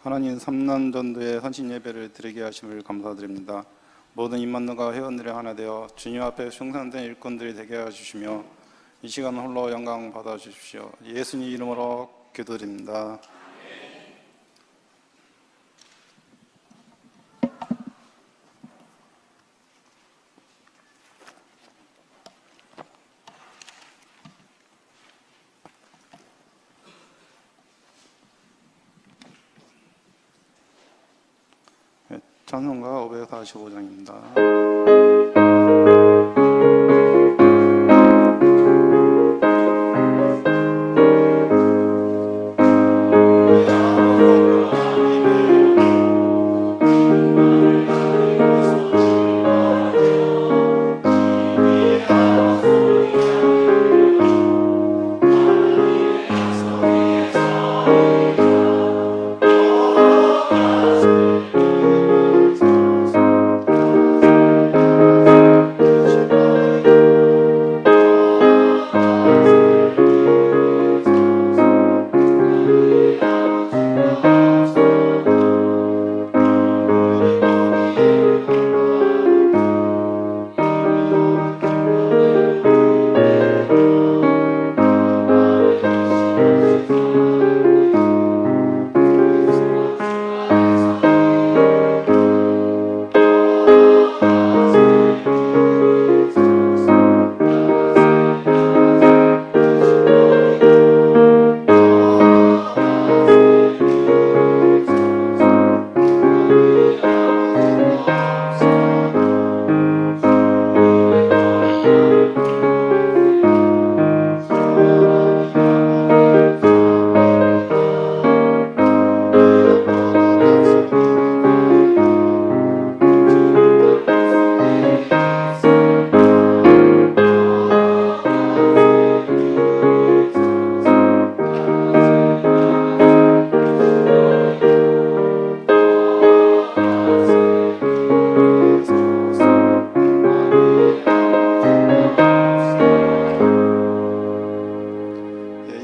하나님 3년 전도의 헌신 예배를 드리게 하심을 감사드립니다. 모든 임만누가 회원들이 하나 되어 주님 앞에 충성된 일꾼들이 되게 해주시며 이 시간 홀로 영광 받아주십시오. 예수님 이름으로 기도드립니다. 찬송가 545장입니다.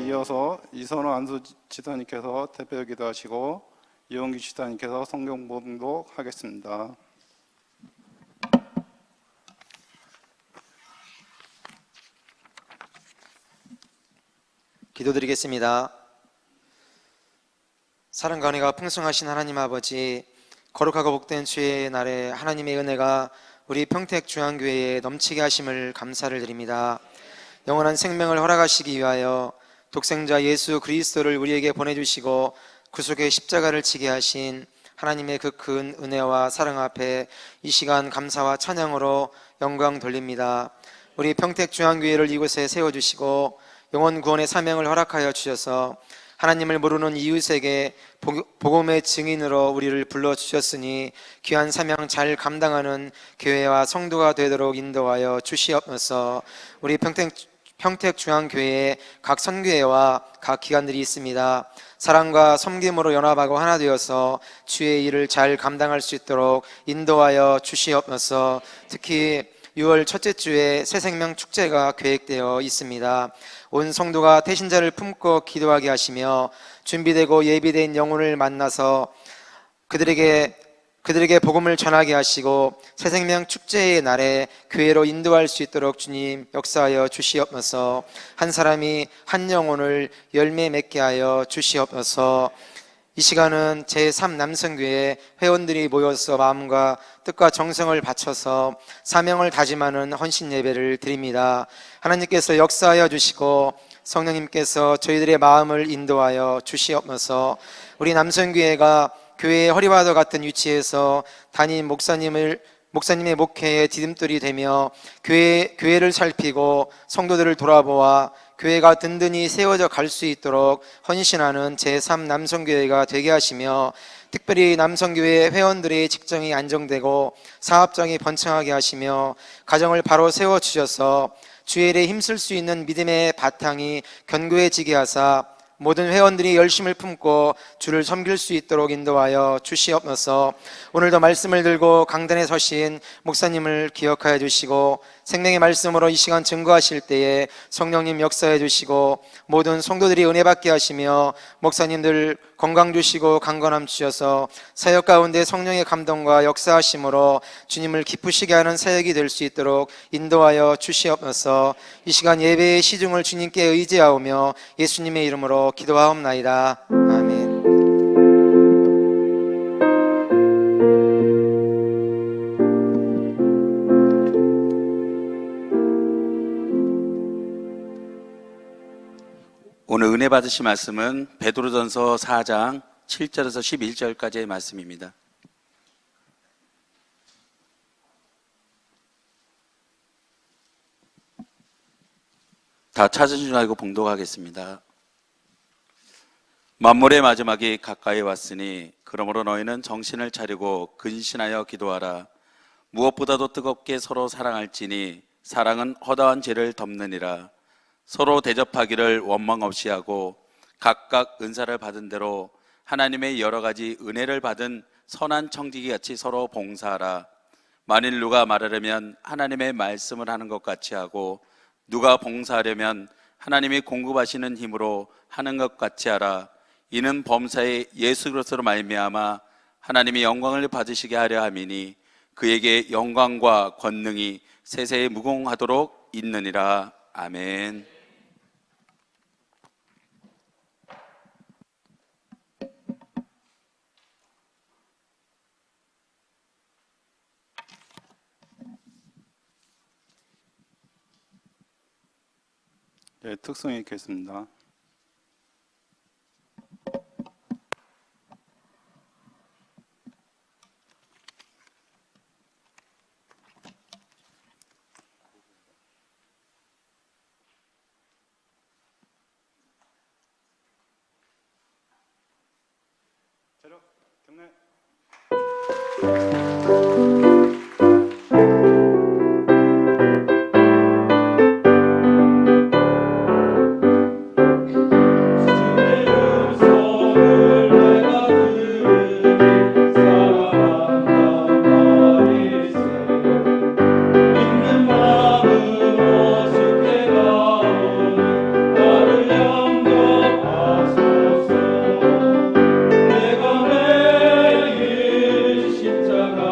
이어서 이선호 안수 지사님께서 대표 기도하시고 이용기 지사님께서 성경 봉독하겠습니다. 기도드리겠습니다. 사랑과 은혜가 풍성하신 하나님 아버지, 거룩하고 복된 주의 날에 하나님의 은혜가 우리 평택중앙교회에 넘치게 하심을 감사를 드립니다. 영원한 생명을 허락하시기 위하여 독생자 예수 그리스도를 우리에게 보내주시고 구속의 십자가를 지게 하신 하나님의 그 큰 은혜와 사랑 앞에 이 시간 감사와 찬양으로 영광 돌립니다. 우리 평택중앙교회를 이곳에 세워주시고 영혼 구원의 사명을 허락하여 주셔서 하나님을 모르는 이웃에게 복음의 증인으로 우리를 불러주셨으니 귀한 사명 잘 감당하는 교회와 성도가 되도록 인도하여 주시옵소서. 우리 평택중앙교회에 각 선교회와 각 기관들이 있습니다. 사랑과 섬김으로 연합하고 하나 되어서 주의 일을 잘 감당할 수 있도록 인도하여 주시옵소서. 특히 6월 첫째 주에 새생명 축제가 계획되어 있습니다. 온 성도가 태신자를 품고 기도하게 하시며 준비되고 예비된 영혼을 만나서 그들에게 복음을 전하게 하시고 새생명 축제의 날에 교회로 인도할 수 있도록 주님 역사하여 주시옵소서. 한 사람이 한 영혼을 열매 맺게 하여 주시옵소서. 이 시간은 제3남성교회 회원들이 모여서 마음과 뜻과 정성을 바쳐서 사명을 다짐하는 헌신 예배를 드립니다. 하나님께서 역사하여 주시고 성령님께서 저희들의 마음을 인도하여 주시옵소서. 우리 남성교회가 교회의 허리와도 같은 위치에서 담임 목사님의 목회에 디딤돌이 되며 교회를 살피고 성도들을 돌아보아 교회가 든든히 세워져 갈 수 있도록 헌신하는 제3남성교회가 되게 하시며 특별히 남성교회 회원들의 직장이 안정되고 사업장이 번창하게 하시며 가정을 바로 세워주셔서 주의 일에 힘쓸 수 있는 믿음의 바탕이 견고해지게 하사 모든 회원들이 열심을 품고 주를 섬길 수 있도록 인도하여 주시옵소서. 오늘도 말씀을 들고 강단에 서신 목사님을 기억하여 주시고 생명의 말씀으로 이 시간 증거하실 때에 성령님 역사해 주시고 모든 성도들이 은혜 받게 하시며 목사님들 건강 주시고 강건함 주셔서 사역 가운데 성령의 감동과 역사하심으로 주님을 기쁘시게 하는 사역이 될 수 있도록 인도하여 주시옵소서. 이 시간 예배의 시중을 주님께 의지하오며 예수님의 이름으로 기도하옵나이다. 아멘. 오늘 은혜 받으실 말씀은 베드로전서 4장 7절에서 11절까지의 말씀입니다. 다 찾으신 줄 알고 봉독하겠습니다. 만물의 마지막이 가까이 왔으니 그러므로 너희는 정신을 차리고 근신하여 기도하라. 무엇보다도 뜨겁게 서로 사랑할지니 사랑은 허다한 죄를 덮느니라. 서로 대접하기를 원망 없이 하고 각각 은사를 받은 대로 하나님의 여러 가지 은혜를 받은 선한 청지기 같이 서로 봉사하라. 만일 누가 말하려면 하나님의 말씀을 하는 것 같이 하고 누가 봉사하려면 하나님이 공급하시는 힘으로 하는 것 같이 하라. 이는 범사에 예수 그리스도로 말미암아 하나님이 영광을 받으시게 하려 함이니 그에게 영광과 권능이 세세에 무궁하도록 있느니라. 아멘. 네, 특성이 있겠습니다. 체력, 경례. 내가 매일 십자가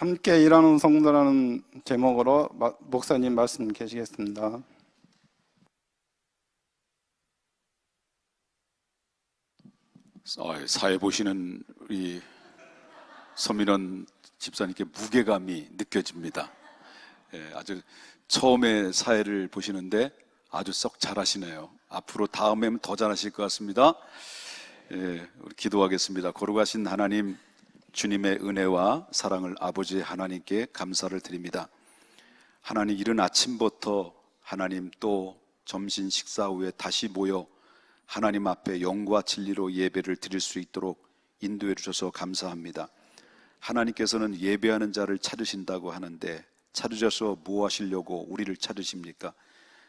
함께 일하는 성도라는 제목으로 목사님 말씀 계시겠습니다. 사회 보시는 우리 서민원 집사님께 무게감이 느껴집니다. 아주 처음에 사회를 보시는데 아주 썩 잘하시네요. 앞으로 다음에는 더 잘하실 것 같습니다. 우리 기도하겠습니다. 거룩하신 하나님, 주님의 은혜와 사랑을 아버지 하나님께 감사를 드립니다. 하나님, 이른 아침부터 하나님 또 점심 식사 후에 다시 모여 하나님 앞에 영과 진리로 예배를 드릴 수 있도록 인도해 주셔서 감사합니다. 하나님께서는 예배하는 자를 찾으신다고 하는데 찾으셔서 뭐 하시려고 우리를 찾으십니까?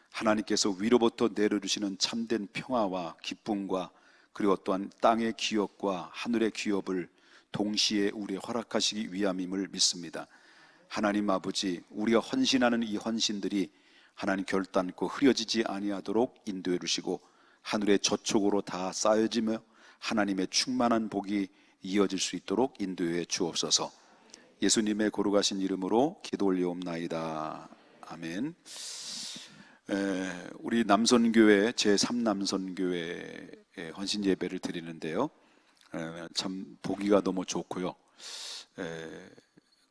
하나님께서 위로부터 내려주시는 참된 평화와 기쁨과 그리고 또한 땅의 기업과 하늘의 기업을 동시에 우리에 허락하시기 위함임을 믿습니다. 하나님 아버지, 우리가 헌신하는 이 헌신들이 하나님 결단코 흐려지지 아니하도록 인도해 주시고 하늘의 저촉으로 다 쌓여지며 하나님의 충만한 복이 이어질 수 있도록 인도해 주옵소서. 예수님의 거룩하신 이름으로 기도 올리옵나이다. 아멘. 우리 남선교회 제3남선교회 헌신 예배를 드리는데요, 참 보기가 너무 좋고요,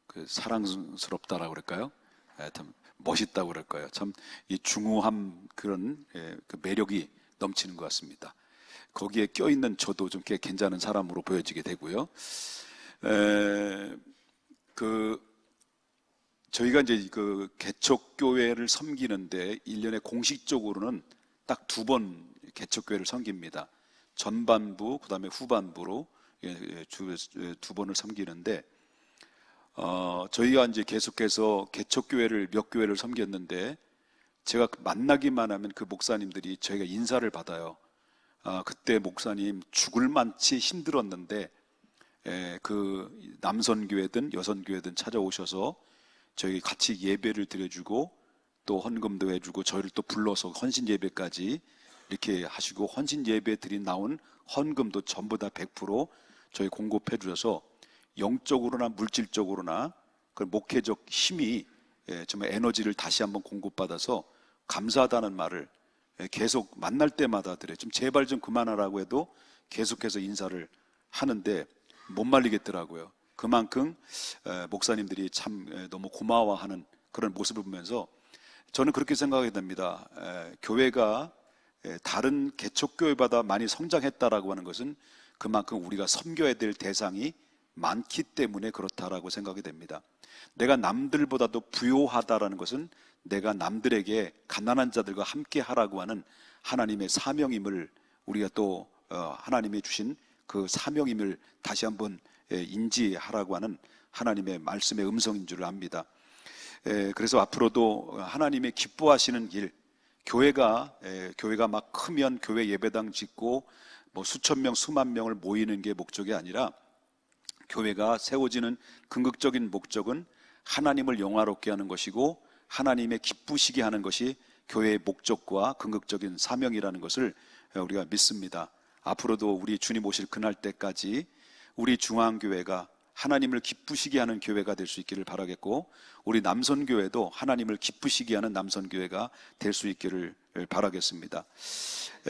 그 사랑스럽다라고 그럴까요? 참 멋있다고 그럴까요? 참 이 중후함 그런 그 매력이 넘치는 것 같습니다. 거기에 껴있는 저도 좀 꽤 괜찮은 사람으로 보여지게 되고요. 저희가 이제 그 개척교회를 섬기는데 1년에 공식적으로는 딱 2번 개척교회를 섬깁니다. 전반부, 그 다음에 후반부로 2번을 섬기는데, 저희가 이제 계속해서 개척교회를 몇 교회를 섬겼는데, 제가 만나기만 하면 그 목사님들이 저희가 인사를 받아요. 그때 목사님 죽을 만치 힘들었는데, 그 남선교회든 여선교회든 찾아오셔서 저희 같이 예배를 드려주고 또 헌금도 해주고 저희를 또 불러서 헌신 예배까지 이렇게 하시고, 헌신 예배 드린 나온 헌금도 전부 다 100% 저희 공급해 주셔서 영적으로나 물질적으로나 그 목회적 힘이 정말 에너지를 다시 한번 공급받아서 감사하다는 말을 계속 만날 때마다 드려요. 좀 제발 좀 그만하라고 해도 계속해서 인사를 하는데 못 말리겠더라고요. 그만큼 목사님들이 참 너무 고마워하는 그런 모습을 보면서 저는 그렇게 생각하게 됩니다. 교회가 다른 개척교회보다 많이 성장했다라고 하는 것은 그만큼 우리가 섬겨야 될 대상이 많기 때문에 그렇다라고 생각이 됩니다. 내가 남들보다도 부요하다라는 것은 내가 남들에게 가난한 자들과 함께 하라고 하는 하나님의 사명임을 우리가 또 하나님이 주신 그 사명임을 다시 한번 인지하라고 하는 하나님의 말씀의 음성인 줄 압니다. 그래서 앞으로도 하나님의 기뻐하시는 일, 교회가 막 크면 교회 예배당 짓고 뭐 수천 명, 수만 명을 모이는 게 목적이 아니라 교회가 세워지는 궁극적인 목적은 하나님을 영화롭게 하는 것이고 하나님의 기쁘시게 하는 것이 교회의 목적과 궁극적인 사명이라는 것을 우리가 믿습니다. 앞으로도 우리 주님 오실 그날 때까지 우리 중앙교회가 하나님을 기쁘시게 하는 교회가 될 수 있기를 바라겠고, 우리 남선교회도 하나님을 기쁘시게 하는 남선교회가 될 수 있기를 바라겠습니다.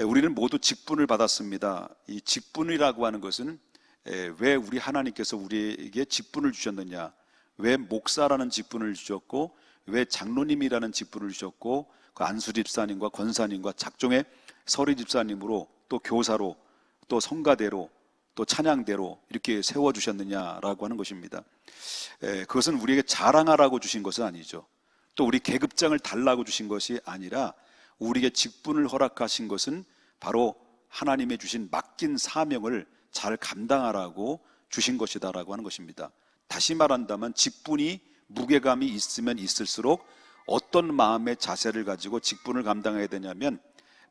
우리는 모두 직분을 받았습니다. 이 직분이라고 하는 것은 왜 우리 하나님께서 우리에게 직분을 주셨느냐, 왜 목사라는 직분을 주셨고 왜 장로님이라는 직분을 주셨고 그 안수 집사님과 권사님과 작종의 서리 집사님으로 또 교사로 또 성가대로 또 찬양대로 이렇게 세워주셨느냐라고 하는 것입니다. 그것은 우리에게 자랑하라고 주신 것은 아니죠. 또 우리 계급장을 달라고 주신 것이 아니라 우리에게 직분을 허락하신 것은 바로 하나님의 주신 맡긴 사명을 잘 감당하라고 주신 것이다라고 하는 것입니다. 다시 말한다면 직분이 무게감이 있으면 있을수록 어떤 마음의 자세를 가지고 직분을 감당해야 되냐면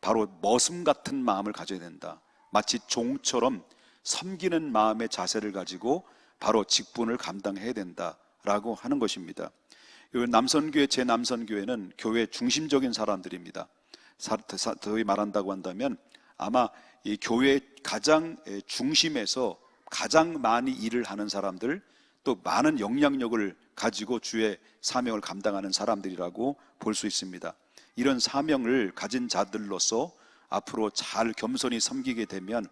바로 머슴 같은 마음을 가져야 된다. 마치 종처럼 섬기는 마음의 자세를 가지고 바로 직분을 감당해야 된다라고 하는 것입니다. 남선교회, 제3남선교회는 교회 중심적인 사람들입니다. 더히 말한다고 한다면 아마 이 교회 가장 중심에서 가장 많이 일을 하는 사람들, 또 또 많은 영향력을 가지고 주의 사명을 감당하는 사람들이라고 볼 수 있습니다. 이런 사명을 가진 자들로서 앞으로 잘 겸손히 섬기게 되면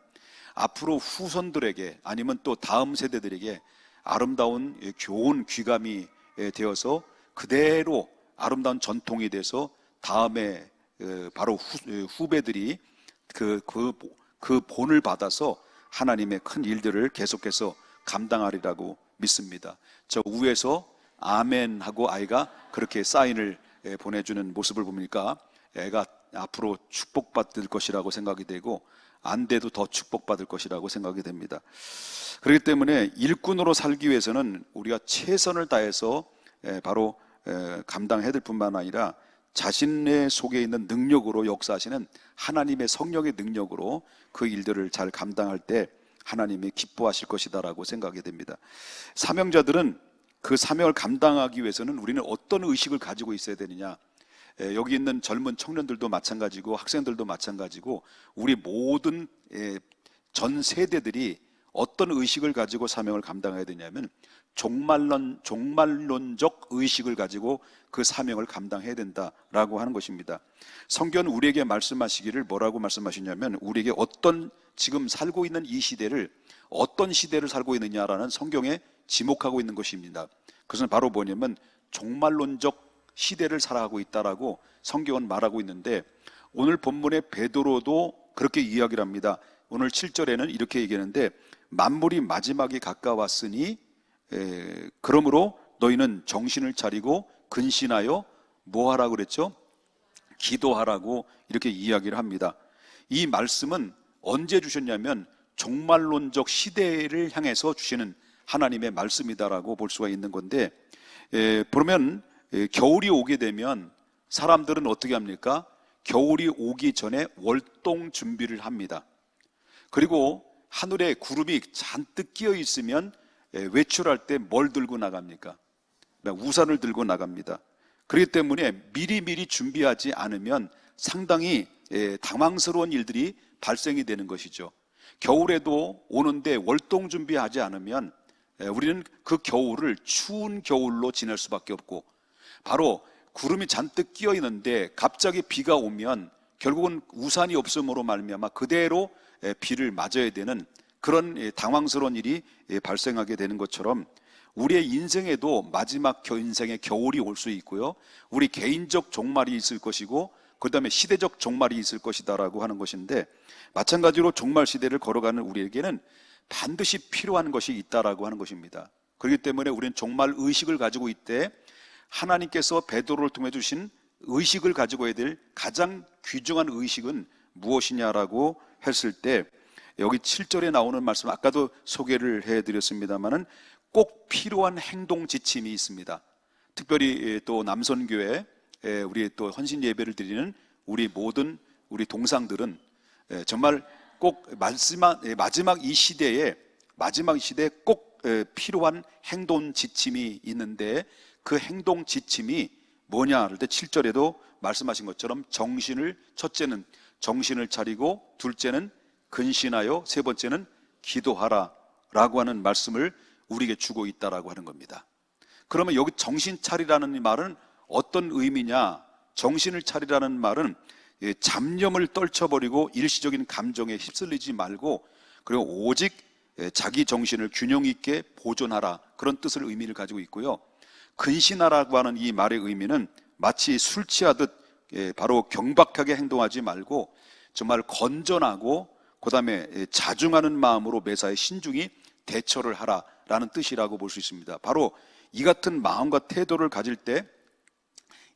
앞으로 후손들에게 아니면 또 다음 세대들에게 아름다운 교훈 귀감이 되어서 그대로 아름다운 전통이 돼서 다음에 바로 후배들이 그 본을 받아서 하나님의 큰 일들을 계속해서 감당하리라고 믿습니다. 저 위에서 아멘 하고 아이가 그렇게 사인을 보내주는 모습을 보니까 애가 앞으로 축복받을 것이라고 생각이 되고 안 돼도 더 축복받을 것이라고 생각이 됩니다. 그렇기 때문에 일꾼으로 살기 위해서는 우리가 최선을 다해서 바로 감당해야 될 뿐만 아니라 자신의 속에 있는 능력으로 역사하시는 하나님의 성령의 능력으로 그 일들을 잘 감당할 때 하나님이 기뻐하실 것이다라고 생각이 됩니다. 사명자들은 그 사명을 감당하기 위해서는 우리는 어떤 의식을 가지고 있어야 되느냐, 여기 있는 젊은 청년들도 마찬가지고 학생들도 마찬가지고 우리 모든 전 세대들이 어떤 의식을 가지고 사명을 감당해야 되냐면 종말론적 의식을 가지고 그 사명을 감당해야 된다라고 하는 것입니다. 성경은 우리에게 말씀하시기를 뭐라고 말씀하시냐면 우리에게 어떤 지금 살고 있는 이 시대를 어떤 시대를 살고 있느냐라는 성경에 지목하고 있는 것입니다. 그것은 바로 뭐냐면 종말론적 시대를 살아가고 있다라고 성경은 말하고 있는데 오늘 본문의 베드로도 그렇게 이야기를 합니다. 오늘 7절에는 이렇게 얘기하는데 만물이 마지막이 가까웠으니 그러므로 너희는 정신을 차리고 근신하여 뭐 하라고 그랬죠? 기도하라고 이렇게 이야기를 합니다. 이 말씀은 언제 주셨냐면 종말론적 시대를 향해서 주시는 하나님의 말씀이다라고 볼 수가 있는 건데 보면 겨울이 오게 되면 사람들은 어떻게 합니까? 겨울이 오기 전에 월동 준비를 합니다. 그리고 하늘에 구름이 잔뜩 끼어 있으면 외출할 때 뭘 들고 나갑니까? 우산을 들고 나갑니다. 그렇기 때문에 미리미리 준비하지 않으면 상당히 당황스러운 일들이 발생이 되는 것이죠. 겨울에도 오는데 월동 준비하지 않으면 우리는 그 겨울을 추운 겨울로 지낼 수밖에 없고 바로 구름이 잔뜩 끼어 있는데 갑자기 비가 오면 결국은 우산이 없음으로 말미암아 그대로 비를 맞아야 되는 그런 당황스러운 일이 발생하게 되는 것처럼 우리의 인생에도 마지막 인생의 겨울이 올 수 있고요. 우리 개인적 종말이 있을 것이고 그 다음에 시대적 종말이 있을 것이다라고 하는 것인데 마찬가지로 종말 시대를 걸어가는 우리에게는 반드시 필요한 것이 있다라고 하는 것입니다. 그렇기 때문에 우리는 종말 의식을 가지고 있되 하나님께서 베드로를 통해 주신 의식을 가지고 해야 될 가장 귀중한 의식은 무엇이냐라고 했을 때 여기 7절에 나오는 말씀 아까도 소개를 해드렸습니다만은 꼭 필요한 행동 지침이 있습니다. 특별히 또 남선교회 우리 또 헌신 예배를 드리는 우리 모든 우리 동상들은 정말 꼭 마지막 이 시대에 꼭 필요한 행동 지침이 있는데 그 행동 지침이 뭐냐 할 때 7절에도 말씀하신 것처럼 첫째는 정신을 차리고 둘째는 근신하여 세 번째는 기도하라 라고 하는 말씀을 우리에게 주고 있다라고 하는 겁니다. 그러면 여기 정신 차리라는 말은 어떤 의미냐? 정신을 차리라는 말은 잡념을 떨쳐버리고 일시적인 감정에 휩쓸리지 말고 그리고 오직 자기 정신을 균형 있게 보존하라 그런 뜻을 의미를 가지고 있고요. 근신하라고 하는 이 말의 의미는 마치 술 취하듯 바로 경박하게 행동하지 말고 정말 건전하고 그 다음에 자중하는 마음으로 매사에 신중히 대처를 하라라는 뜻이라고 볼 수 있습니다. 바로 이 같은 마음과 태도를 가질 때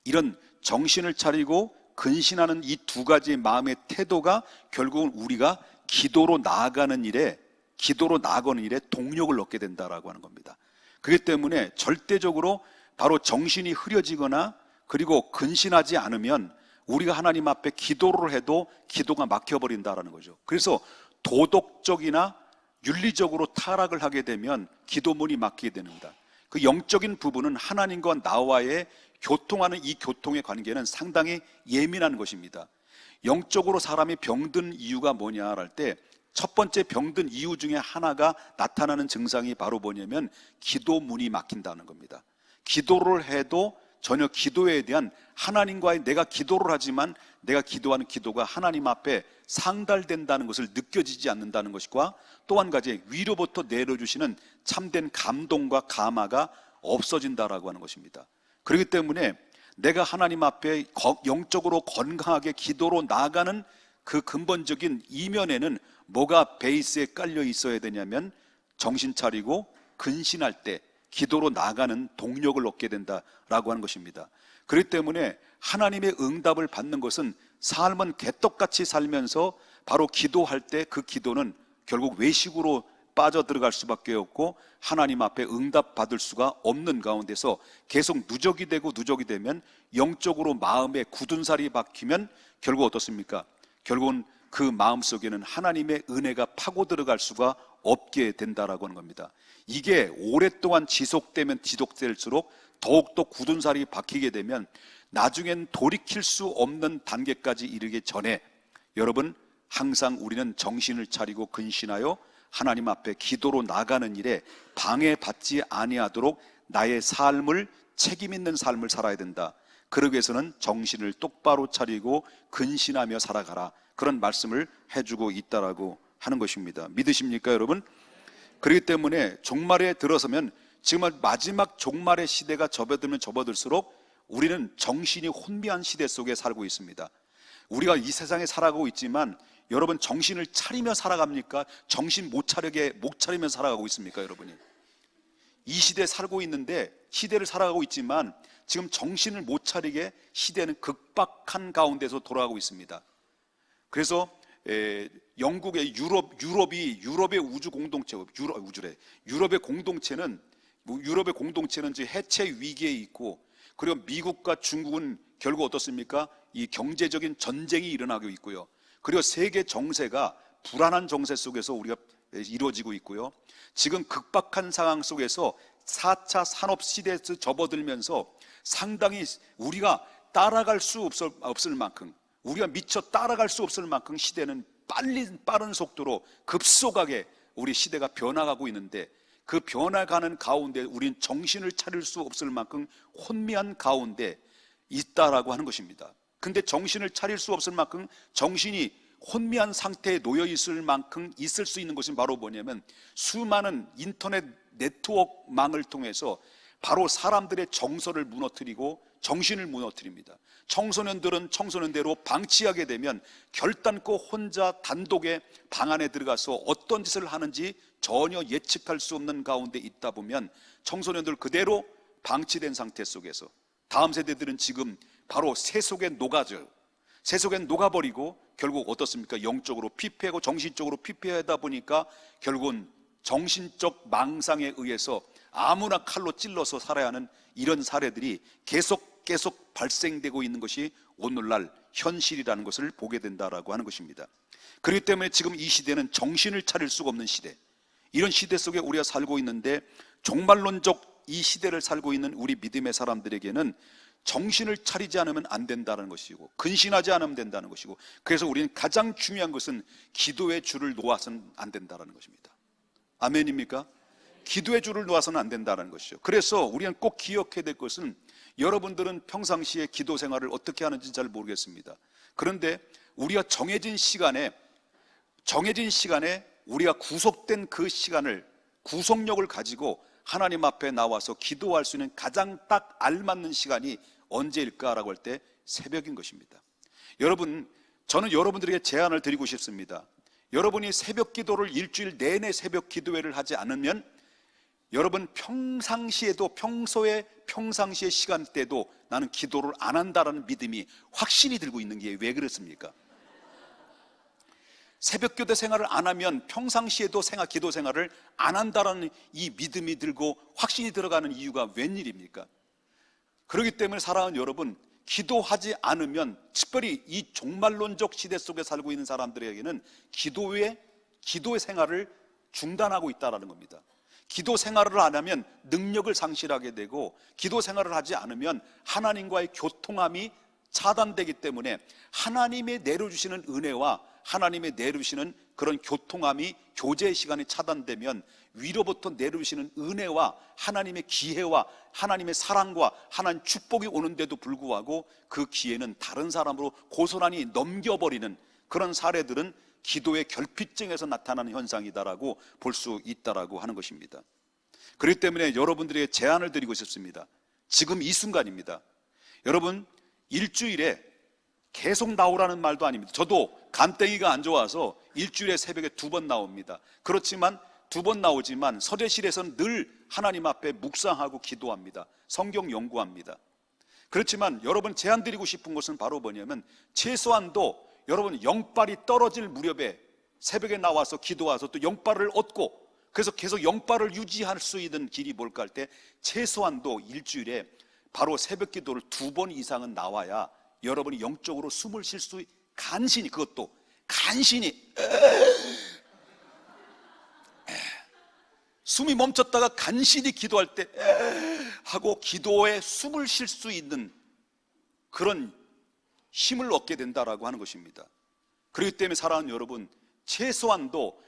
이런 정신을 차리고 근신하는 이 두 가지 마음의 태도가 결국은 우리가 기도로 나아가는 일에 동력을 얻게 된다라고 하는 겁니다. 그렇기 때문에 절대적으로 바로 정신이 흐려지거나 그리고 근신하지 않으면 우리가 하나님 앞에 기도를 해도 기도가 막혀버린다라는 거죠. 그래서 도덕적이나 윤리적으로 타락을 하게 되면 기도문이 막히게 됩니다. 그 영적인 부분은 하나님과 나와의 교통하는 이 교통의 관계는 상당히 예민한 것입니다. 영적으로 사람이 병든 이유가 뭐냐 할 때 첫 번째 병든 이유 중에 하나가 나타나는 증상이 바로 뭐냐면 기도문이 막힌다는 겁니다. 기도를 해도 전혀 기도에 대한 하나님과의, 내가 기도를 하지만 내가 기도하는 기도가 하나님 앞에 상달된다는 것을 느껴지지 않는다는 것과, 또 한 가지 위로부터 내려주시는 참된 감동과 감화가 없어진다라고 하는 것입니다. 그렇기 때문에 내가 하나님 앞에 영적으로 건강하게 기도로 나아가는 그 근본적인 이면에는 뭐가 베이스에 깔려 있어야 되냐면 정신 차리고 근신할 때 기도로 나아가는 동력을 얻게 된다라고 하는 것입니다. 그렇기 때문에 하나님의 응답을 받는 것은 삶은 개떡같이 살면서 바로 기도할 때 그 기도는 결국 외식으로 빠져들어갈 수밖에 없고 하나님 앞에 응답 받을 수가 없는 가운데서 계속 누적이 되면 영적으로 마음에 굳은 살이 박히면 결국 어떻습니까? 결국은 그 마음속에는 하나님의 은혜가 파고 들어갈 수가 없게 된다라고 하는 겁니다. 이게 오랫동안 지속될수록 더욱더 굳은 살이 박히게 되면 나중엔 돌이킬 수 없는 단계까지 이르기 전에 여러분, 항상 우리는 정신을 차리고 근신하여 하나님 앞에 기도로 나가는 일에 방해받지 아니하도록 나의 삶을, 책임 있는 삶을 살아야 된다. 그러기 위해서는 정신을 똑바로 차리고 근신하며 살아가라, 그런 말씀을 해주고 있다라고 하는 것입니다. 믿으십니까 여러분? 그렇기 때문에 종말에 들어서면, 지금 마지막 종말의 시대가 접어들수록 우리는 정신이 혼미한 시대 속에 살고 있습니다. 우리가 이 세상에 살아가고 있지만 여러분, 정신을 차리며 살아갑니까? 정신 못 차리며 살아가고 있습니까 여러분이? 이 시대에 살고 있는데, 시대를 살아가고 있지만 지금 정신을 못 차리게 시대는 극박한 가운데서 돌아가고 있습니다. 그래서 영국의 유럽의 우주 공동체, 유럽의 공동체는 지금 해체 위기에 있고, 그리고 미국과 중국은 결국 어떻습니까? 이 경제적인 전쟁이 일어나고 있고요. 그리고 세계 정세가 불안한 정세 속에서 우리가 이루어지고 있고요. 지금 극박한 상황 속에서 4차 산업 시대에서 접어들면서 상당히 우리가 따라갈 수 없을 만큼, 우리가 미처 따라갈 수 없을 만큼 시대는 빠른 속도로 급속하게 우리 시대가 변화가고 있는데, 그 변화가는 가운데 우리는 정신을 차릴 수 없을 만큼 혼미한 가운데 있다라고 하는 것입니다. 근데 정신을 차릴 수 없을 만큼, 정신이 혼미한 상태에 놓여 있을 만큼 있을 수 있는 것은 바로 뭐냐면 수많은 인터넷 네트워크망을 통해서 바로 사람들의 정서를 무너뜨리고 정신을 무너뜨립니다. 청소년들은 청소년대로 방치하게 되면 결단코 혼자 단독의 방 안에 들어가서 어떤 짓을 하는지 전혀 예측할 수 없는 가운데 있다 보면 청소년들 그대로 방치된 상태 속에서 다음 세대들은 지금 바로 새 속에 녹아버리고 결국 어떻습니까? 영적으로 피폐하고 정신적으로 피폐하다 보니까 결국은 정신적 망상에 의해서 아무나 칼로 찔러서 살아야 하는 이런 사례들이 계속 발생되고 있는 것이 오늘날 현실이라는 것을 보게 된다라고 하는 것입니다. 그렇기 때문에 지금 이 시대는 정신을 차릴 수가 없는 시대, 이런 시대 속에 우리가 살고 있는데, 종말론적 이 시대를 살고 있는 우리 믿음의 사람들에게는 정신을 차리지 않으면 안 된다는 것이고, 근신하지 않으면 된다는 것이고, 그래서 우리는 가장 중요한 것은 기도의 줄을 놓아서는 안 된다는 것입니다. 아멘입니까? 기도의 줄을 놓아서는 안 된다는 것이죠. 그래서 우리는 꼭 기억해야 될 것은, 여러분들은 평상시에 기도 생활을 어떻게 하는지 잘 모르겠습니다. 그런데 우리가 정해진 시간에 우리가 구속된 그 시간을, 구속력을 가지고 하나님 앞에 나와서 기도할 수 있는 가장 딱 알맞는 시간이 언제일까라고 할 때 새벽인 것입니다. 여러분, 저는 여러분들에게 제안을 드리고 싶습니다. 여러분이 새벽 기도를 일주일 내내 새벽 기도회를 하지 않으면 여러분 평상시에 시간대도 나는 기도를 안 한다라는 믿음이 확신이 들고 있는 게 왜 그렇습니까? 새벽 기도 생활을 안 하면 평상시에도 기도 생활을 안 한다라는 이 믿음이 들고 확신이 들어가는 이유가 웬일입니까? 그렇기 때문에 사랑하는 여러분, 기도하지 않으면, 특별히 이 종말론적 시대 속에 살고 있는 사람들에게는 기도의 생활을 중단하고 있다는 겁니다. 기도 생활을 안 하면 능력을 상실하게 되고, 기도 생활을 하지 않으면 하나님과의 교통함이 차단되기 때문에 하나님의 내려주시는 은혜와 하나님의 내리시는 그런 교통함이, 교제 시간이 차단되면 위로부터 내리시는 은혜와 하나님의 기회와 하나님의 사랑과 하나님 축복이 오는데도 불구하고 그 기회는 다른 사람으로 고스란히 넘겨버리는 그런 사례들은 기도의 결핍증에서 나타나는 현상이다라고 볼 수 있다라고 하는 것입니다. 그렇기 때문에 여러분들에게 제안을 드리고 싶습니다. 지금 이 순간입니다. 여러분, 일주일에 계속 나오라는 말도 아닙니다. 저도 간땡이가 안 좋아서 일주일에 새벽에 2번 나옵니다. 그렇지만 2번 나오지만 서대실에서는 늘 하나님 앞에 묵상하고 기도합니다. 성경 연구합니다. 그렇지만 여러분, 제안 드리고 싶은 것은 바로 뭐냐면, 최소한도 여러분 영빨이 떨어질 무렵에 새벽에 나와서 기도와서 또 영빨을 얻고, 그래서 계속 영빨을 유지할 수 있는 길이 뭘까 할 때, 최소한도 일주일에 바로 새벽 기도를 2번 이상은 나와야 여러분이 영적으로 숨을 쉴 수, 간신히, 그것도 간신히 숨이 멈췄다가 간신히 기도할 때 하고 기도에 숨을 쉴 수 있는 그런 힘을 얻게 된다라고 하는 것입니다. 그렇기 때문에 사랑하는 여러분, 최소한도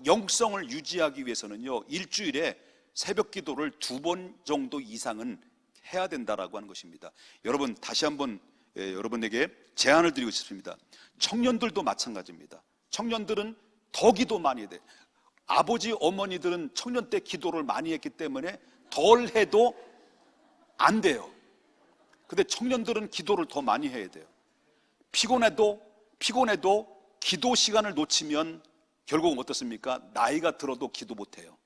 영성을 유지하기 위해서는요, 일주일에 새벽 기도를 2번 정도 이상은 해야 된다라고 하는 것입니다. 여러분, 다시 한번 여러분에게 제안을 드리고 싶습니다. 청년들도 마찬가지입니다. 청년들은 더 기도 많이 해야 돼. 아버지, 어머니들은 청년 때 기도를 많이 했기 때문에 덜 해도 안 돼요. 근데 청년들은 기도를 더 많이 해야 돼요. 피곤해도 기도 시간을 놓치면 결국은 어떻습니까? 나이가 들어도 기도 못해요.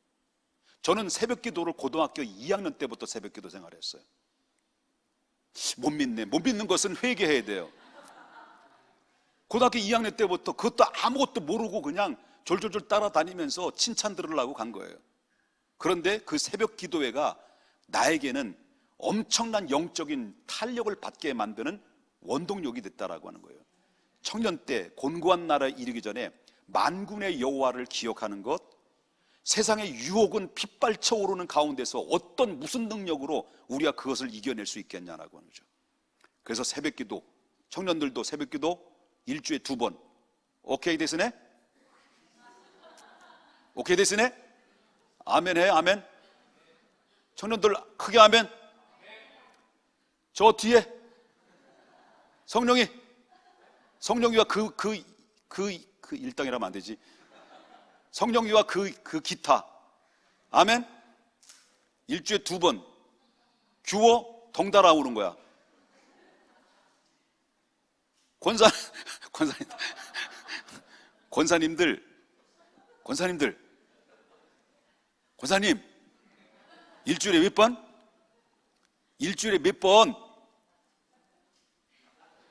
저는 새벽 기도를 고등학교 2학년 때부터 새벽 기도 생활했어요. 못 믿는 것은 회개해야 돼요. 고등학교 2학년 때부터 그것도 아무것도 모르고 그냥 졸졸졸 따라다니면서 칭찬 들으려고 간 거예요. 그런데 그 새벽 기도회가 나에게는 엄청난 영적인 탄력을 받게 만드는 원동력이 됐다라고 하는 거예요. 청년 때 곤고한 나라에 이르기 전에 만군의 여호와를 기억하는 것, 세상의 유혹은 핏발쳐 오르는 가운데서 어떤 무슨 능력으로 우리가 그것을 이겨낼 수 있겠냐라고 하는 거죠. 그래서 새벽 기도, 청년들도 새벽 기도 일주일에 2번. 오케이 됐으네? 오케이 됐으네? 아멘 해, 아멘. 청년들 크게 아멘. 저 뒤에 성령이와 그 일당이라면 안 되지. 성령이와 그 기타. 아멘. 일주일에 2번 규어 덩달아 오는 거야. 권사님 일주일에 몇 번? 일주일에 몇 번?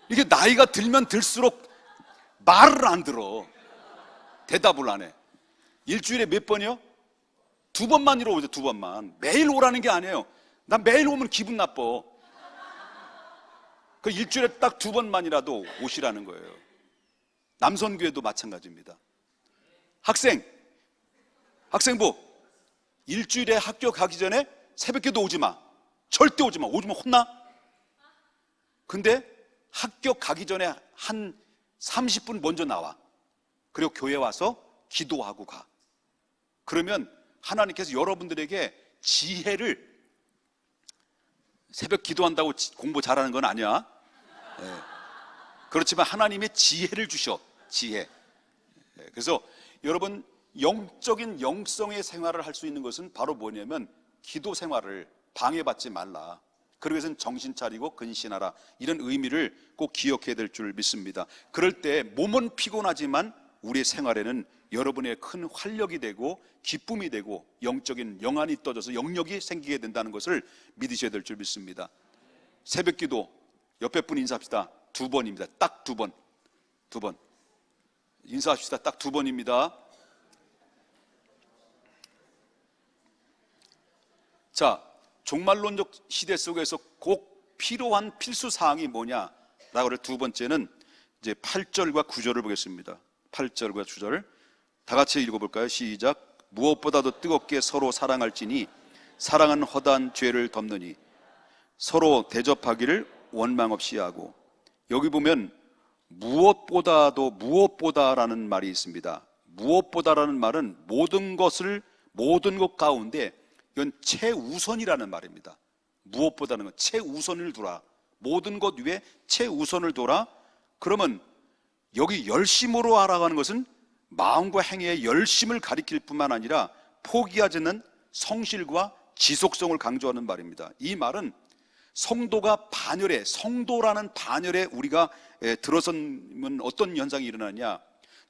이게 나이가 들면 들수록 말을 안 들어. 대답을 안 해. 일주일에 몇 번이요? 2번만이라고 오죠. 2번만. 매일 오라는 게 아니에요. 난 매일 오면 기분 나빠. 그 일주일에 딱 2번만이라도 오시라는 거예요. 남선교회도 마찬가지입니다. 학생부 일주일에 학교 가기 전에 새벽기도 오지 마. 절대 오지 마. 오지면 혼나. 근데 학교 가기 전에 한 30분 먼저 나와. 그리고 교회 와서 기도하고 가. 그러면 하나님께서 여러분들에게 지혜를, 새벽 기도한다고 공부 잘하는 건 아니야. 네. 그렇지만 하나님의 지혜를 주셔. 지혜. 네. 그래서 여러분, 영적인 영성의 생활을 할 수 있는 것은 바로 뭐냐면 기도 생활을 방해받지 말라. 그러기 위해서는 정신 차리고 근신하라. 이런 의미를 꼭 기억해야 될 줄 믿습니다. 그럴 때 몸은 피곤하지만 우리의 생활에는 여러분의 큰 활력이 되고 기쁨이 되고 영적인 영안이 떠져서 영역이 생기게 된다는 것을 믿으셔야 될 줄 믿습니다. 새벽 기도 옆에 분 인사합시다. 2번입니다. 딱 2번. 인사합시다. 딱 2번입니다. 자, 종말론적 시대 속에서 꼭 필요한 필수 사항이 뭐냐라고 할 2번째는 이제 8절과 9절을 보겠습니다. 8절과 9절 다 같이 읽어볼까요? 시작. 무엇보다도 뜨겁게 서로 사랑할지니 사랑은 허다한 죄를 덮느니 서로 대접하기를 원망 없이 하고. 여기 보면 무엇보다라는 말이 있습니다. 무엇보다라는 말은 모든 것 가운데 이건 최우선이라는 말입니다. 무엇보다는 건 최우선을 두라. 모든 것 위에 최우선을 둬라. 그러면 여기 열심으로 하라고 것은 마음과 행위의 열심을 가리킬 뿐만 아니라 포기하지 않는 성실과 지속성을 강조하는 말입니다. 이 말은 성도가 반열에, 성도라는 반열에 우리가 들어서면 어떤 현상이 일어나냐,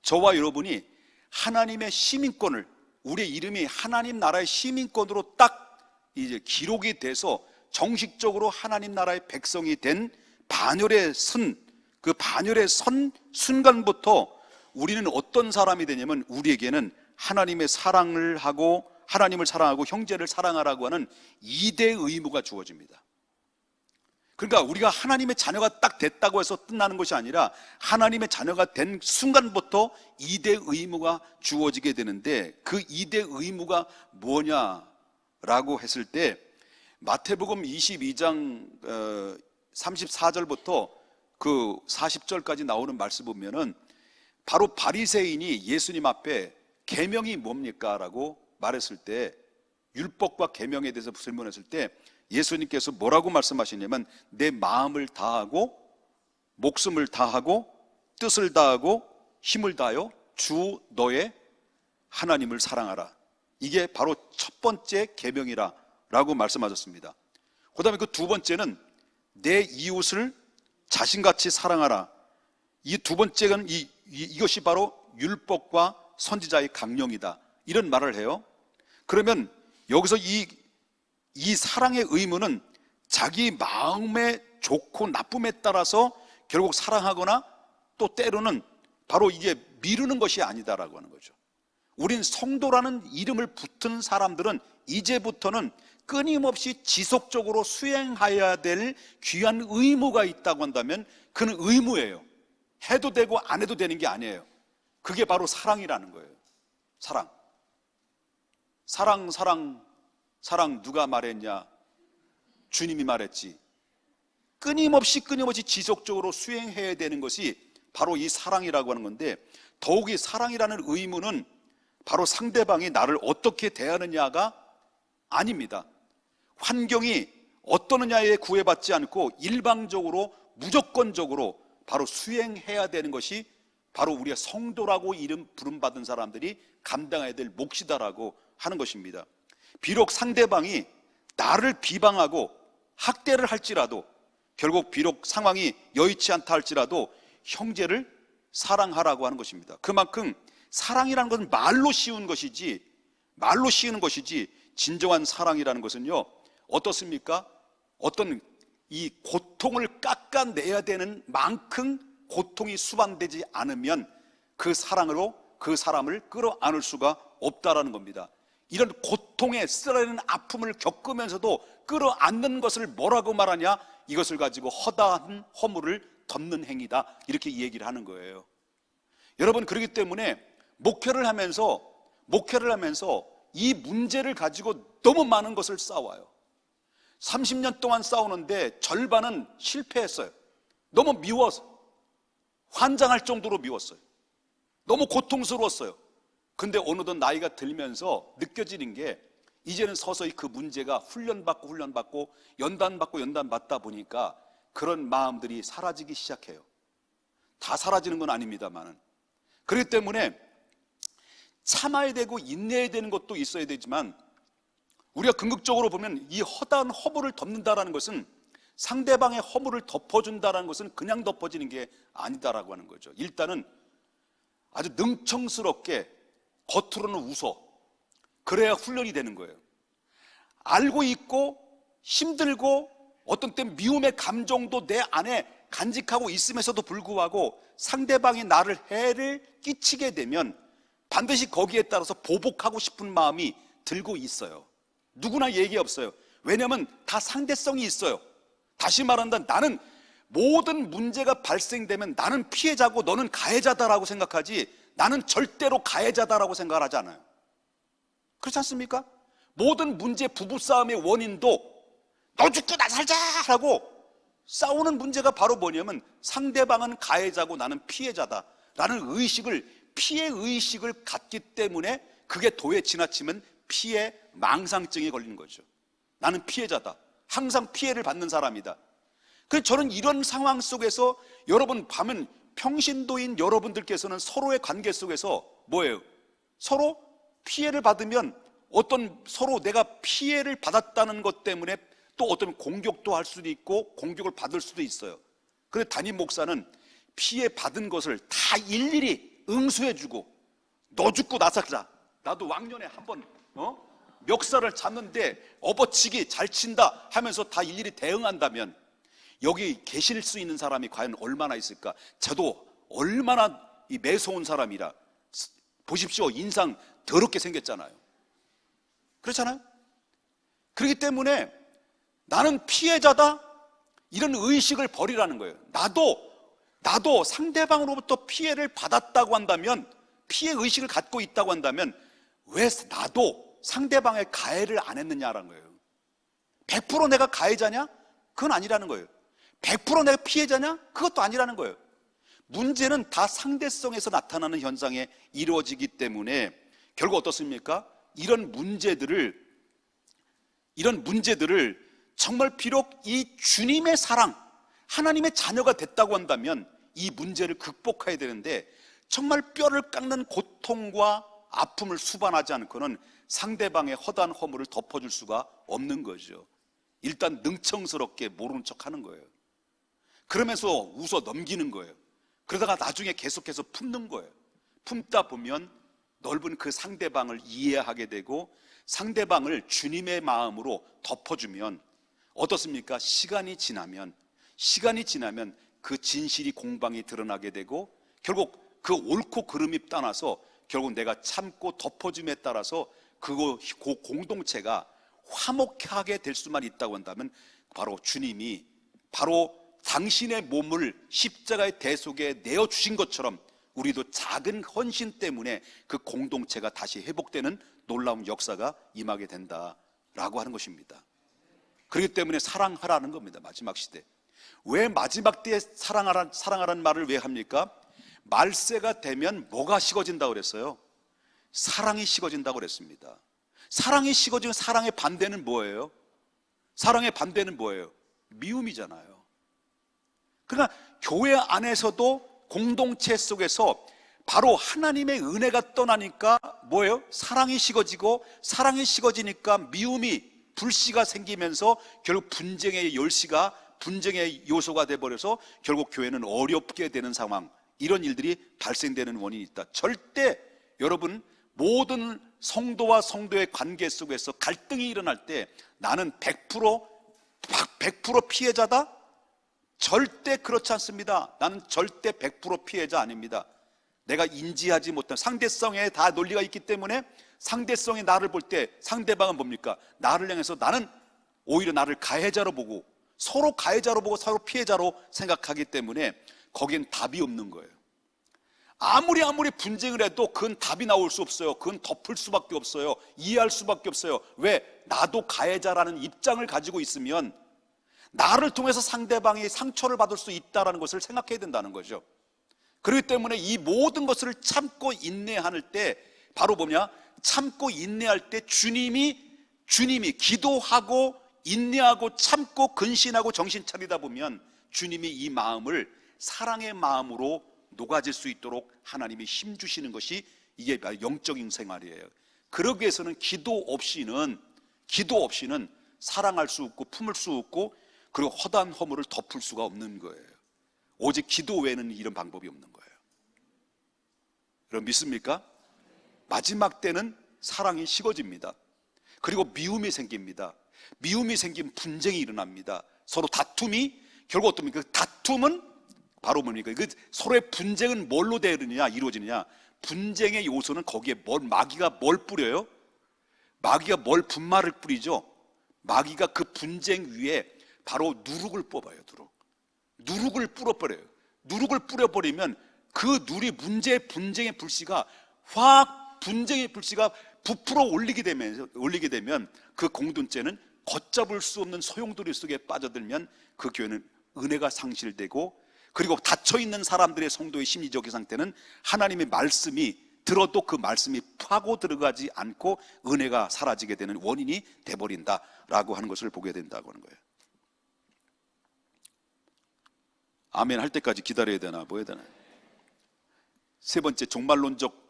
저와 여러분이 하나님의 시민권을, 우리의 이름이 하나님 나라의 시민권으로 딱 이제 기록이 돼서 정식적으로 하나님 나라의 백성이 된 반열에 선, 그 반열에 선 순간부터 우리는 어떤 사람이 되냐면, 우리에게는 하나님의 사랑을 하고, 하나님을 사랑하고 형제를 사랑하라고 하는 2대 의무가 주어집니다. 그러니까 우리가 하나님의 자녀가 딱 됐다고 해서 끝나는 것이 아니라 하나님의 자녀가 된 순간부터 2대 의무가 주어지게 되는데, 그 2대 의무가 뭐냐라고 했을 때 마태복음 22장 34절부터 그 40절까지 나오는 말씀 보면은 바로 바리새인이 예수님 앞에 계명이 뭡니까? 라고 말했을 때, 율법과 계명에 대해서 질문했을 때 예수님께서 뭐라고 말씀하시냐면, 내 마음을 다하고 목숨을 다하고 뜻을 다하고 힘을 다하여 주 너의 하나님을 사랑하라. 이게 바로 첫 번째 계명이라 라고 말씀하셨습니다. 그 다음에 그 두 번째는 내 이웃을 자신같이 사랑하라. 이 두 번째는 이것이 바로 율법과 선지자의 강령이다, 이런 말을 해요. 그러면 여기서 이 사랑의 의무는 자기 마음의 좋고 나쁨에 따라서 결국 사랑하거나 또 때로는 바로 이게 미루는 것이 아니다라고 하는 거죠. 우린 성도라는 이름을 붙은 사람들은 이제부터는 끊임없이 지속적으로 수행해야 될 귀한 의무가 있다고 한다면 그는 의무예요. 해도 되고 안 해도 되는 게 아니에요. 그게 바로 사랑이라는 거예요. 사랑 누가 말했냐? 주님이 말했지. 끊임없이 지속적으로 수행해야 되는 것이 바로 이 사랑이라고 하는 건데, 더욱이 사랑이라는 의무는 바로 상대방이 나를 어떻게 대하느냐가 아닙니다. 환경이 어떠느냐에 구애받지 않고 일방적으로 무조건적으로 바로 수행해야 되는 것이 바로 우리가 성도라고 이름 부름받은 사람들이 감당해야 될 몫이다라고 하는 것입니다. 비록 상대방이 나를 비방하고 학대를 할지라도, 결국 비록 상황이 여의치 않다 할지라도 형제를 사랑하라고 하는 것입니다. 그만큼 사랑이라는 것은 말로 씌우는 것이지 진정한 사랑이라는 것은요, 어떻습니까? 어떤 이 고통을 깎아내야 되는 만큼 고통이 수반되지 않으면 그 사랑으로 그 사람을 끌어안을 수가 없다라는 겁니다. 이런 고통에 쓰라리는 아픔을 겪으면서도 끌어안는 것을 뭐라고 말하냐? 이것을 가지고 허다한 허물을 덮는 행위다, 이렇게 얘기를 하는 거예요. 여러분, 그렇기 때문에 목회를 하면서 이 문제를 가지고 너무 많은 것을 싸워요. 30년 동안 싸우는데 절반은 실패했어요. 너무 미워서, 환장할 정도로 미웠어요. 너무 고통스러웠어요. 근데 어느덧 나이가 들면서 느껴지는 게, 이제는 서서히 그 문제가 훈련받고 연단받다 보니까 그런 마음들이 사라지기 시작해요. 다 사라지는 건 아닙니다만은. 그렇기 때문에 참아야 되고 인내해야 되는 것도 있어야 되지만, 우리가 궁극적으로 보면 이 허다한 허물을 덮는다라는 것은, 상대방의 허물을 덮어준다라는 것은 그냥 덮어지는 게 아니다라고 하는 거죠. 일단은 아주 능청스럽게 겉으로는 웃어. 그래야 훈련이 되는 거예요. 알고 있고 힘들고 어떤 때 미움의 감정도 내 안에 간직하고 있으면서도 불구하고 상대방이 나를 해를 끼치게 되면 반드시 거기에 따라서 보복하고 싶은 마음이 들고 있어요. 누구나 얘기 없어요. 왜냐하면 다 상대성이 있어요. 다시 말한다, 나는 모든 문제가 발생되면 나는 피해자고 너는 가해자다라고 생각하지, 나는 절대로 가해자다라고 생각을 하지 않아요. 그렇지 않습니까? 모든 문제, 부부싸움의 원인도 너 죽고 나 살자 하고 싸우는 문제가 바로 뭐냐면 상대방은 가해자고 나는 피해자다라는 피해 의식을 갖기 때문에 그게 도에 지나치면 피해 망상증에 걸리는 거죠. 나는 피해자다. 항상 피해를 받는 사람이다. 그래서 저는 이런 상황 속에서 여러분 보면 평신도인 여러분들께서는 서로의 관계 속에서 뭐예요? 서로 피해를 받으면 서로 내가 피해를 받았다는 것 때문에 또 어떤 공격도 할 수도 있고 공격을 받을 수도 있어요. 그래서 담임 목사는 피해 받은 것을 다 일일이 응수해주고 너 죽고 나 살자. 나도 왕년에 한번 멱살을 잡는데 업어치기 잘 친다 하면서 다 일일이 대응한다면 여기 계실 수 있는 사람이 과연 얼마나 있을까? 저도 얼마나 매서운 사람이라 보십시오. 인상 더럽게 생겼잖아요. 그렇잖아요? 그렇기 때문에 나는 피해자다 이런 의식을 버리라는 거예요. 나도 상대방으로부터 피해를 받았다고 한다면, 피해 의식을 갖고 있다고 한다면 왜 나도 상대방의 가해를 안 했느냐라는 거예요. 100% 내가 가해자냐? 그건 아니라는 거예요. 100% 내가 피해자냐? 그것도 아니라는 거예요. 문제는 다 상대성에서 나타나는 현상에 이루어지기 때문에 결국 어떻습니까? 이런 문제들을 정말 비록 이 주님의 사랑, 하나님의 자녀가 됐다고 한다면 이 문제를 극복해야 되는데 정말 뼈를 깎는 고통과 아픔을 수반하지 않고는 상대방의 허다한 허물을 덮어줄 수가 없는 거죠. 일단 능청스럽게 모르는 척하는 거예요. 그러면서 웃어 넘기는 거예요. 그러다가 나중에 계속해서 품는 거예요. 품다 보면 넓은 그 상대방을 이해하게 되고 상대방을 주님의 마음으로 덮어주면 어떻습니까? 시간이 지나면 그 진실이 공방이 드러나게 되고 결국 그 옳고 그름이 떠나서 결국 내가 참고 덮어줌에 따라서 그 공동체가 화목하게 될 수만 있다고 한다면 바로 주님이 바로 당신의 몸을 십자가의 대속에 내어주신 것처럼 우리도 작은 헌신 때문에 그 공동체가 다시 회복되는 놀라운 역사가 임하게 된다라고 하는 것입니다. 그렇기 때문에 사랑하라는 겁니다. 마지막 시대. 왜 마지막 때에 사랑하라는 말을 왜 합니까? 말세가 되면 뭐가 식어진다고 그랬어요? 사랑이 식어진다고 그랬습니다. 사랑이 식어지면 사랑의 반대는 뭐예요? 사랑의 반대는 뭐예요? 미움이잖아요. 그러니까 교회 안에서도 공동체 속에서 바로 하나님의 은혜가 떠나니까 뭐예요? 사랑이 식어지고 사랑이 식어지니까 미움이 불씨가 생기면서 결국 분쟁의 요소가 돼버려서 결국 교회는 어렵게 되는 상황, 이런 일들이 발생되는 원인이 있다. 절대 여러분 모든 성도와 성도의 관계 속에서 갈등이 일어날 때 나는 100% 피해자다? 절대 그렇지 않습니다. 나는 절대 100% 피해자 아닙니다. 내가 인지하지 못한 상대성에 다 논리가 있기 때문에 상대성의 나를 볼 때 상대방은 뭡니까? 나를 향해서 나는 오히려 나를 가해자로 보고 서로 가해자로 보고 서로 피해자로 생각하기 때문에 거기엔 답이 없는 거예요. 아무리 분쟁을 해도 그건 답이 나올 수 없어요. 그건 덮을 수밖에 없어요. 이해할 수밖에 없어요. 왜? 나도 가해자라는 입장을 가지고 있으면 나를 통해서 상대방이 상처를 받을 수 있다는 것을 생각해야 된다는 거죠. 그렇기 때문에 이 모든 것을 참고 인내할 때 바로 뭐냐? 참고 인내할 때 주님이 기도하고 인내하고 참고 근신하고 정신 차리다 보면 주님이 이 마음을 사랑의 마음으로 녹아질 수 있도록 하나님이 힘 주시는 것이 이게 영적인 생활이에요. 그러기 위해서는 기도 없이는 사랑할 수 없고 품을 수 없고 그리고 허다한 허물을 덮을 수가 없는 거예요. 오직 기도 외에는 이런 방법이 없는 거예요. 여러분 믿습니까? 마지막 때는 사랑이 식어집니다. 그리고 미움이 생깁니다. 미움이 생기면 분쟁이 일어납니다. 서로 다툼이 결국 어떻습니까? 그 다툼은 바로 뭡니까? 그 서로의 분쟁은 뭘로 이루어지느냐? 분쟁의 요소는 거기에 마귀가 뭘 뿌려요? 마귀가 뭘 분말을 뿌리죠? 마귀가 그 분쟁 위에 바로 누룩을 뽑아요. 누룩을 뿌려버려요. 누룩을 뿌려버리면 그 분쟁의 불씨가 분쟁의 불씨가 부풀어 올리게 되면 그 공동체는 걷잡을 수 없는 소용돌이 속에 빠져들면 그 교회는 은혜가 상실되고, 그리고 닫혀있는 사람들의 성도의 심리적 상태는 하나님의 말씀이 들어도 그 말씀이 파고 들어가지 않고 은혜가 사라지게 되는 원인이 돼버린다라고 하는 것을 보게 된다고 하는 거예요. 아멘 할 때까지 기다려야 되나 뭐 해야 되나. 세 번째, 종말론적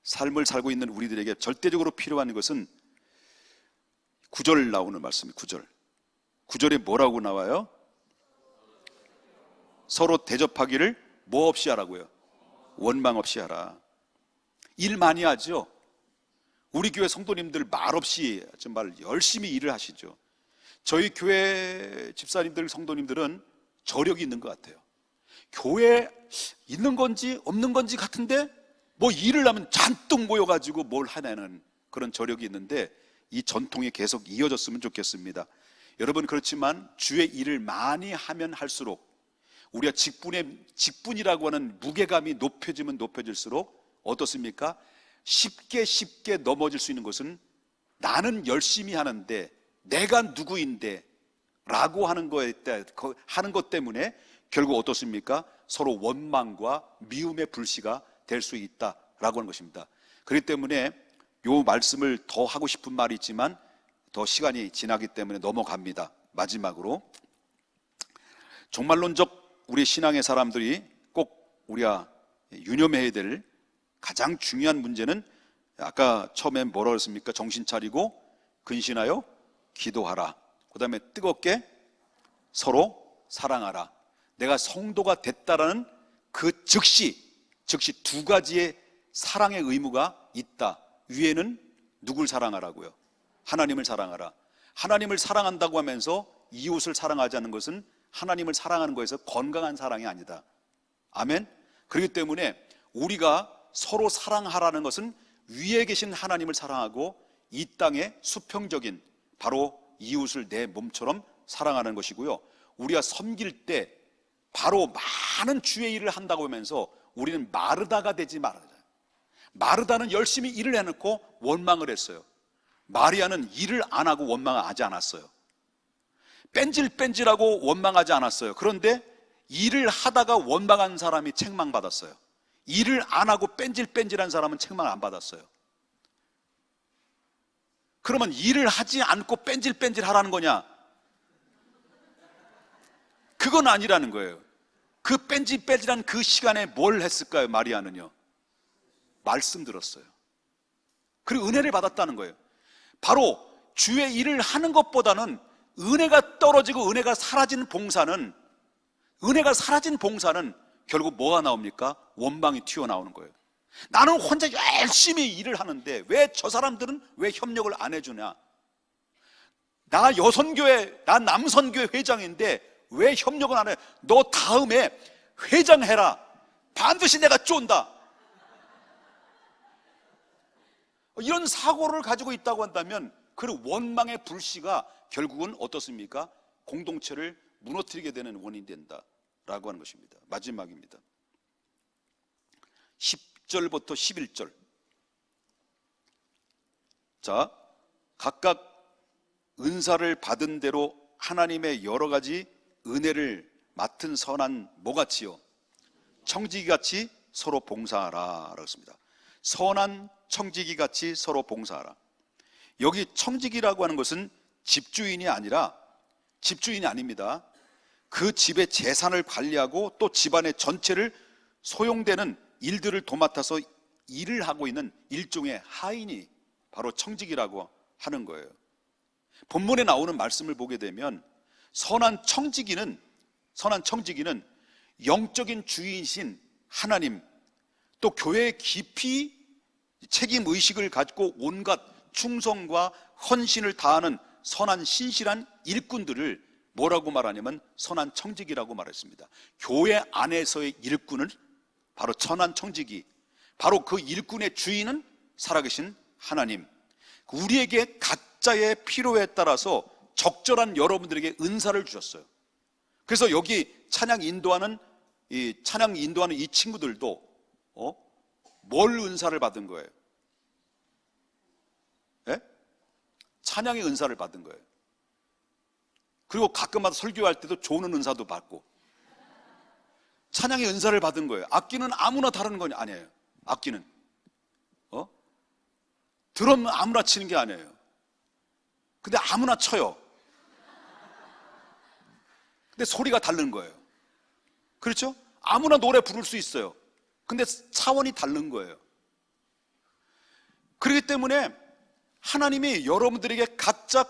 삶을 살고 있는 우리들에게 절대적으로 필요한 것은 9절 나오는 말씀이 9절에 뭐라고 나와요? 서로 대접하기를 뭐 없이 하라고요? 원망 없이 하라. 일 많이 하죠. 우리 교회 성도님들 말없이 정말 열심히 일을 하시죠. 저희 교회 집사님들 성도님들은 저력이 있는 것 같아요. 교회에 있는 건지 없는 건지 같은데 뭐 일을 하면 잔뜩 모여가지고 뭘 하냐는 그런 저력이 있는데, 이 전통이 계속 이어졌으면 좋겠습니다. 여러분, 그렇지만 주의 일을 많이 하면 할수록 우리가 직분이라고 하는 무게감이 높여지면 높여질수록 어떻습니까? 쉽게 넘어질 수 있는 것은 나는 열심히 하는데 내가 누구인데 라고 하는 것 때문에 결국 어떻습니까? 서로 원망과 미움의 불씨가 될 수 있다라고 하는 것입니다. 그렇기 때문에 이 말씀을 더 하고 싶은 말이 있지만 더 시간이 지나기 때문에 넘어갑니다. 마지막으로, 종말론적 우리 신앙의 사람들이 꼭 우리가 유념해야 될 가장 중요한 문제는, 아까 처음에 뭐라고 했습니까? 정신 차리고 근신하여 기도하라. 그 다음에 뜨겁게 서로 사랑하라. 내가 성도가 됐다라는 그 즉시 두 가지의 사랑의 의무가 있다. 위에는 누굴 사랑하라고요? 하나님을 사랑하라. 하나님을 사랑한다고 하면서 이웃을 사랑하지 않는 것은 하나님을 사랑하는 것에서 건강한 사랑이 아니다. 아멘. 그렇기 때문에 우리가 서로 사랑하라는 것은 위에 계신 하나님을 사랑하고 이 땅의 수평적인 바로 이웃을 내 몸처럼 사랑하는 것이고요. 우리가 섬길 때 바로 많은 주의 일을 한다고 하면서 우리는 마르다가 되지 말아야 돼요. 마르다는 열심히 일을 해놓고 원망을 했어요. 마리아는 일을 안 하고 원망하지 않았어요. 뺀질뺀질하고 원망하지 않았어요. 그런데 일을 하다가 원망한 사람이 책망받았어요. 일을 안 하고 뺀질뺀질한 사람은 책망 안 받았어요. 그러면 일을 하지 않고 뺀질뺀질 하라는 거냐? 그건 아니라는 거예요. 그 뺀질뺀질한 그 시간에 뭘 했을까요? 마리아는요, 말씀 들었어요. 그리고 은혜를 받았다는 거예요. 바로 주의 일을 하는 것보다는 은혜가 떨어지고 은혜가 사라진 봉사는 결국 뭐가 나옵니까? 원망이 튀어나오는 거예요. 나는 혼자 열심히 일을 하는데 왜 저 사람들은 왜 협력을 안 해주냐? 나 여선교회, 나 남선교회 회장인데 왜 협력을 안 해? 너 다음에 회장해라. 반드시 내가 쫀다. 이런 사고를 가지고 있다고 한다면 그 원망의 불씨가 결국은 어떻습니까? 공동체를 무너뜨리게 되는 원인이 된다라고 하는 것입니다. 마지막입니다. 10절부터 11절. 자, 각각 은사를 받은 대로 하나님의 여러 가지 은혜를 맡은 선한 뭐같이요? 청지기같이 서로 봉사하라 라고 했습니다. 선한 청지기같이 서로 봉사하라. 여기 청지기라고 하는 것은 집주인이 아닙니다. 그 집의 재산을 관리하고 또 집안의 전체를 소용되는 일들을 도맡아서 일을 하고 있는 일종의 하인이 바로 청지기라고 하는 거예요. 본문에 나오는 말씀을 보게 되면 선한 청지기는 영적인 주인이신 하나님, 또 교회에 깊이 책임의식을 가지고 온갖 충성과 헌신을 다하는 선한 신실한 일꾼들을 뭐라고 말하냐면 선한 청지기라고 말했습니다. 교회 안에서의 일꾼을 바로 선한 청지기, 바로 그 일꾼의 주인은 살아계신 하나님. 우리에게 각자의 필요에 따라서 적절한 여러분들에게 은사를 주셨어요. 그래서 여기 찬양 인도하는 이 친구들도 뭘 은사를 받은 거예요? 예? 찬양의 은사를 받은 거예요. 그리고 가끔마다 설교할 때도 좋은 은사도 받고, 찬양의 은사를 받은 거예요. 악기는 아무나 다루는 건 아니에요. 악기는 드럼은 아무나 치는 게 아니에요. 근데 아무나 쳐요. 근데 소리가 다른 거예요. 그렇죠? 아무나 노래 부를 수 있어요. 근데 차원이 다른 거예요. 그렇기 때문에 하나님이 여러분들에게 각자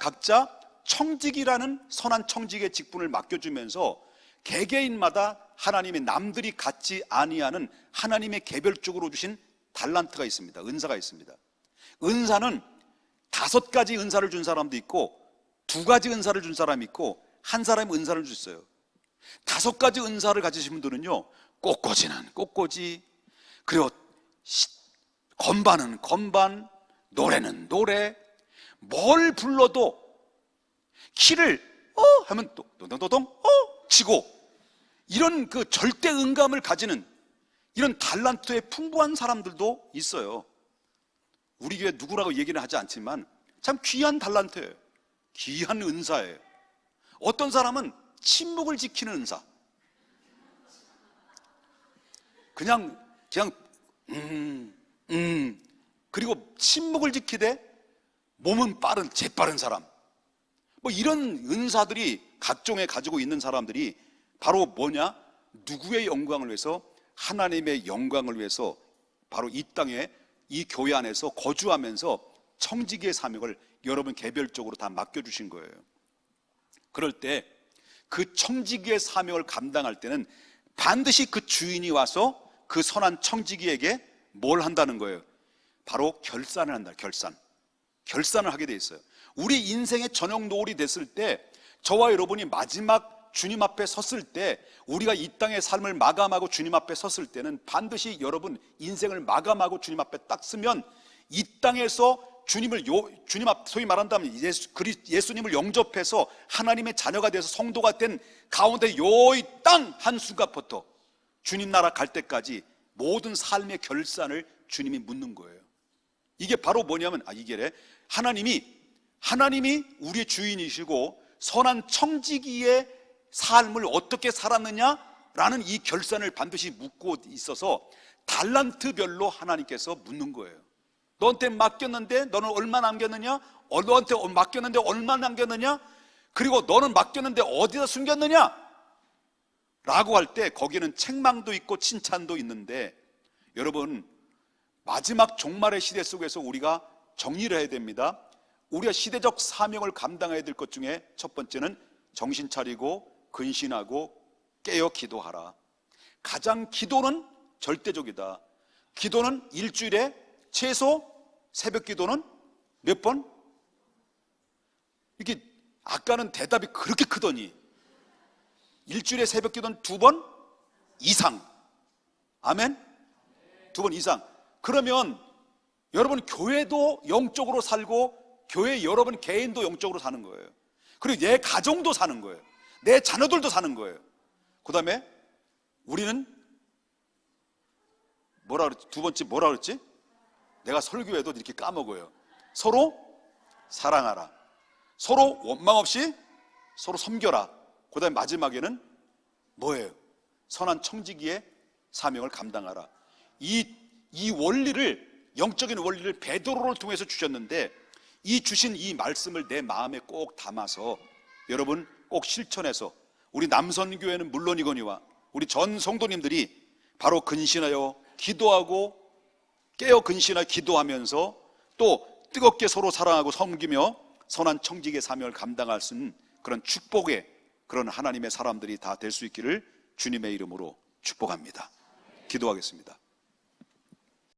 청직이라는 선한 청직의 직분을 맡겨주면서 개개인마다 하나님의 남들이 갖지 아니하는 하나님의 개별적으로 주신 달란트가 있습니다. 은사가 있습니다. 은사는 5가지 은사를 준 사람도 있고 2가지 은사를 준 사람이 있고 한 사람이 은사를 줬어요. 5가지 은사를 가지신 분들은요, 꽃꽂이는 꽃꽂이, 그리고 건반은 건반, 노래는 노래, 뭘 불러도 키를 하면 또동동동동 치고, 이런 그 절대 음감을 가지는 이런 달란트에 풍부한 사람들도 있어요. 우리 교회 누구라고 얘기는 하지 않지만 참 귀한 달란트예요. 귀한 은사예요. 어떤 사람은 침묵을 지키는 은사, 그냥 그리고 침묵을 지키되 몸은 재빠른 사람, 뭐 이런 은사들이 각종에 가지고 있는 사람들이 바로 뭐냐? 누구의 영광을 위해서? 하나님의 영광을 위해서 바로 이 땅에, 이 교회 안에서 거주하면서 청지기의 사명을 여러분 개별적으로 다 맡겨주신 거예요. 그럴 때 그 청지기의 사명을 감당할 때는 반드시 그 주인이 와서 그 선한 청지기에게 뭘 한다는 거예요? 바로 결산을 한다. 결산을 하게 돼 있어요. 우리 인생의 저녁 노을이 됐을 때, 저와 여러분이 마지막 주님 앞에 섰을 때, 우리가 이 땅의 삶을 마감하고 주님 앞에 섰을 때는 반드시 여러분 인생을 마감하고 주님 앞에 딱 서면 이 땅에서 주님 앞, 소위 말한다면 예수님을 영접해서 하나님의 자녀가 돼서 성도가 된 가운데 요 이 땅 한순간부터 주님 나라 갈 때까지 모든 삶의 결산을 주님이 묻는 거예요. 이게 바로 뭐냐면, 이게 하나님이 우리의 주인이시고 선한 청지기의 삶을 어떻게 살았느냐라는 이 결산을 반드시 묻고 있어서 달란트별로 하나님께서 묻는 거예요. 너한테 맡겼는데 너는 얼마 남겼느냐? 너한테 맡겼는데 얼마 남겼느냐? 그리고 너는 맡겼는데 어디다 숨겼느냐? 라고 할 때 거기는 책망도 있고 칭찬도 있는데, 여러분 마지막 종말의 시대 속에서 우리가 정리를 해야 됩니다. 우리가 시대적 사명을 감당해야 될 것 중에 첫 번째는 정신 차리고 근신하고 깨어 기도하라. 가장 기도는 절대적이다. 기도는 일주일에 최소 새벽 기도는 몇 번? 이게 아까는 대답이 그렇게 크더니 일주일에 새벽 기도는 2번 이상. 아멘? 2번 이상. 그러면 여러분 교회도 영적으로 살고 교회 여러분 개인도 영적으로 사는 거예요. 그리고 내 가정도 사는 거예요. 내 자녀들도 사는 거예요. 그 다음에 우리는 두 번째 뭐라 그랬지? 내가 설교에도 이렇게 까먹어요. 서로 사랑하라. 서로 원망 없이 서로 섬겨라. 그 다음에 마지막에는 뭐예요? 선한 청지기의 사명을 감당하라. 이 원리를, 영적인 원리를 베드로를 통해서 주셨는데, 이 주신 이 말씀을 내 마음에 꼭 담아서 여러분 꼭 실천해서 우리 남선교회는 물론이거니와 우리 전 성도님들이 바로 근신하여 기도하고 깨어 근신하여 기도하면서 또 뜨겁게 서로 사랑하고 섬기며 선한 청지기의 사명을 감당할 수 있는 그런 축복의 그런 하나님의 사람들이 다 될 수 있기를 주님의 이름으로 축복합니다. 기도하겠습니다.